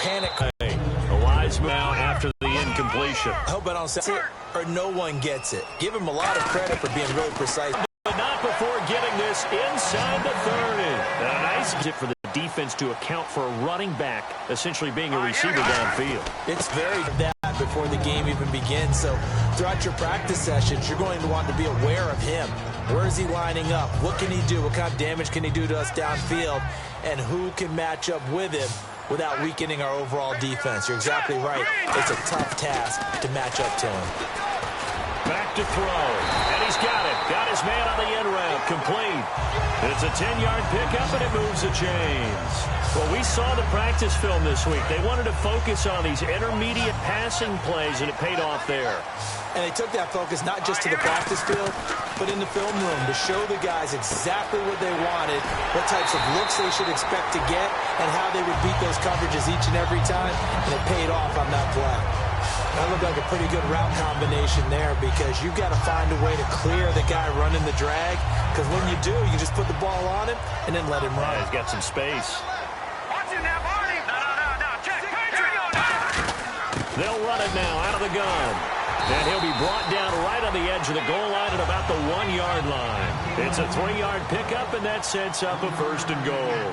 panic. A wise move after the incompletion. I hope I don't say it or no one gets it. Give him a lot of credit for being really precise. But not before getting this inside the 30. A nice tip for the defense to account for a running back essentially being a receiver downfield. It's very that before the game even begins. So throughout your practice sessions, you're going to want to be aware of him. Where is he lining up? What can he do? What kind of damage can he do to us downfield? And who can match up with him without weakening our overall defense? You're exactly right. It's a tough task to match up to him. Back to throw. And he's got it. Got his man on the end route. Complete. It's a 10-yard pickup, and it moves the chains. Well, we saw the practice film this week. They wanted to focus on these intermediate passing plays, and it paid off there. And they took that focus not just to the practice field, but in the film room to show the guys exactly what they wanted, what types of looks they should expect to get, and how they would beat those coverages each and every time, and it paid off on that play. That looked like a pretty good route combination there because you've got to find a way to clear the guy running the drag, because when you do, you just put the ball on him and then let him run. Yeah, he's got some space. They'll run it now out of the gun. And he'll be brought down right on the edge of the goal line at about the 1-yard line. It's a 3-yard pickup, and that sets up a 1st and goal.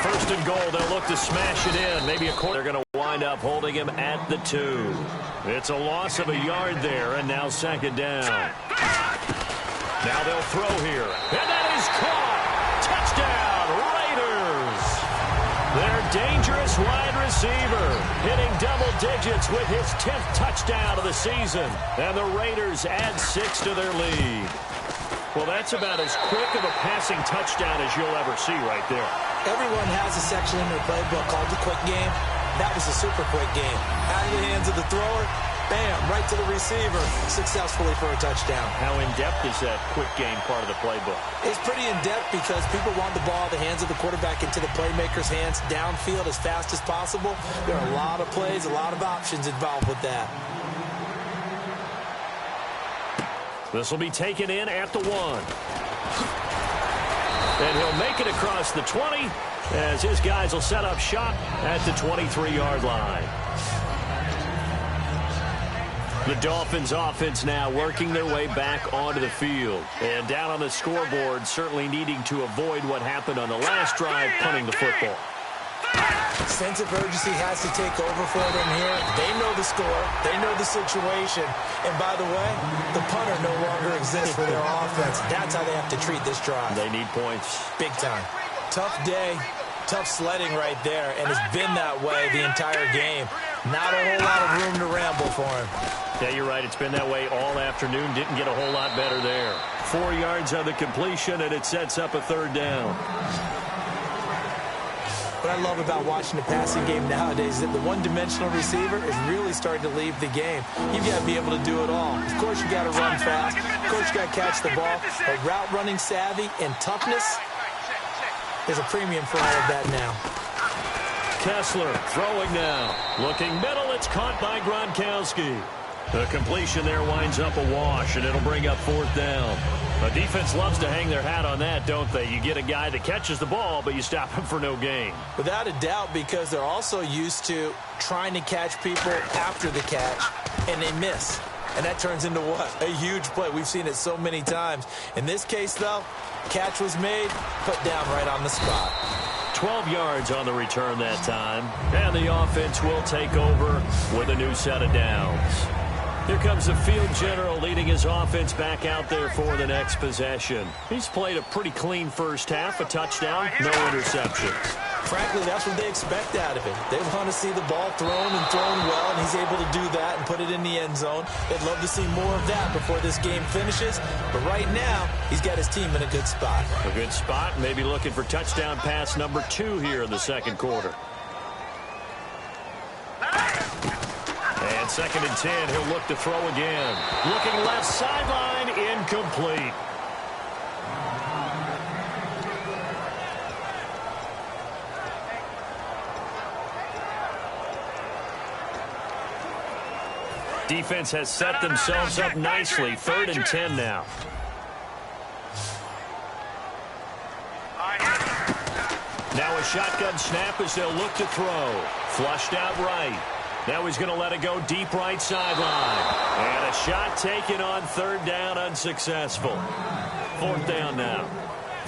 1st and goal, they'll look to smash it in. Maybe a quarter. They're going to wind up holding him at the 2. It's a loss of a yard there, and now 2nd down. Now they'll throw here. And that is caught. Touchdown, Raiders. Their dangerous wide receiver hitting double digits with his 10th touchdown of the season. And the Raiders add 6 to their lead. Well, that's about as quick of a passing touchdown as you'll ever see right there. Everyone has a section in their playbook called the quick game. That was a super quick game. Out of the hands of the thrower, bam, right to the receiver, successfully for a touchdown. How in-depth is that quick game part of the playbook? It's pretty in-depth because people want the ball out of the hands of the quarterback into the playmaker's hands downfield as fast as possible. There are a lot of plays, a lot of options involved with that. This will be taken in at the 1. And he'll make it across the 20 as his guys will set up shop at the 23-yard line. The Dolphins offense now working their way back onto the field. And down on the scoreboard, certainly needing to avoid what happened on the last drive, punting the football. Sense of urgency has to take over for them here. They know the score. They know the situation. And by the way, the punter no longer exists for their offense. That's how they have to treat this drive. They need points. Big time. Tough day, tough sledding right there, and it's been that way the entire game. Not a whole lot of room to ramble for him. Yeah, you're right. It's been that way all afternoon. Didn't get a whole lot better there. 4 yards on the completion, and it sets up a 3rd down. What I love about watching the passing game nowadays is that the one-dimensional receiver is really starting to leave the game. You've got to be able to do it all. Of course, you got to run fast. Of course, you got to catch the ball. But route running savvy and toughness, there's a premium for all of that now. Kessler throwing now. Looking middle. It's caught by Gronkowski. The completion there winds up a wash, and it'll bring up 4th down. The defense loves to hang their hat on that, don't they? You get a guy that catches the ball, but you stop him for no gain. Without a doubt, because they're also used to trying to catch people after the catch, and they miss. And that turns into what? A huge play. We've seen it so many times. In this case, though, catch was made, put down right on the spot. 12 yards on the return that time. And the offense will take over with a new set of downs. Here comes the field general leading his offense back out there for the next possession. He's played a pretty clean first half, a touchdown, no interceptions. Frankly, that's what they expect out of him. They want to see the ball thrown and thrown well, and he's able to do that and put it in the end zone. They'd love to see more of that before this game finishes. But right now, he's got his team in a good spot. A good spot, maybe looking for touchdown pass number 2 here in the 2nd quarter. And 2nd and 10, he'll look to throw again. Looking left sideline, incomplete. Defense has set themselves up nicely. 3rd and 10 now. Now a shotgun snap as they'll look to throw. Flushed out right. Now he's going to let it go deep right sideline. And a shot taken on third down, unsuccessful. Fourth down now.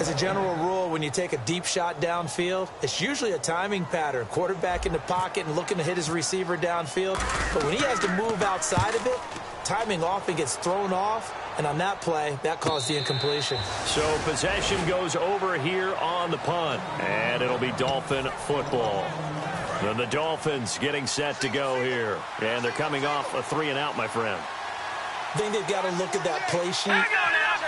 As a general rule, when you take a deep shot downfield, it's usually a timing pattern. Quarterback in the pocket and looking to hit his receiver downfield. But when he has to move outside of it, timing often gets thrown off. And on that play, that caused the incompletion. So possession goes over here on the punt. And it'll be Dolphin football. And the Dolphins getting set to go here. And they're coming off a 3-and-out, my friend. I think they've got to look at that play sheet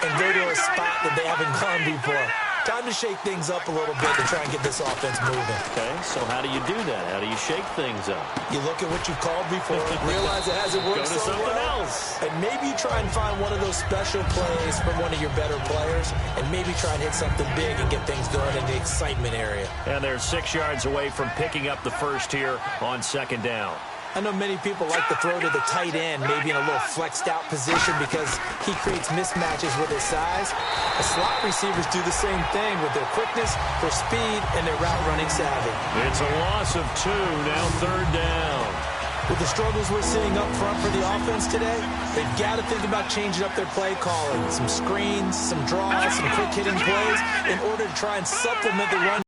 and go to a spot that they haven't gone before. Time to shake things up a little bit to try and get this offense moving. Okay, so how do you do that? How do you shake things up? You look at what you've called before, realize it hasn't worked Go to someone else. And maybe you try and find one of those special plays from one of your better players, and maybe try and hit something big and get things going in the excitement area. And they're 6 yards away from picking up the first here on second down. I know many people like to throw to the tight end, maybe in a little flexed out position because he creates mismatches with his size. The slot receivers do the same thing with their quickness, their speed, and their route running savvy. It's a loss of 2, now third down. With the struggles we're seeing up front for the offense today, they've got to think about changing up their play calling. Some screens, some draws, some quick hitting plays in order to try and supplement the run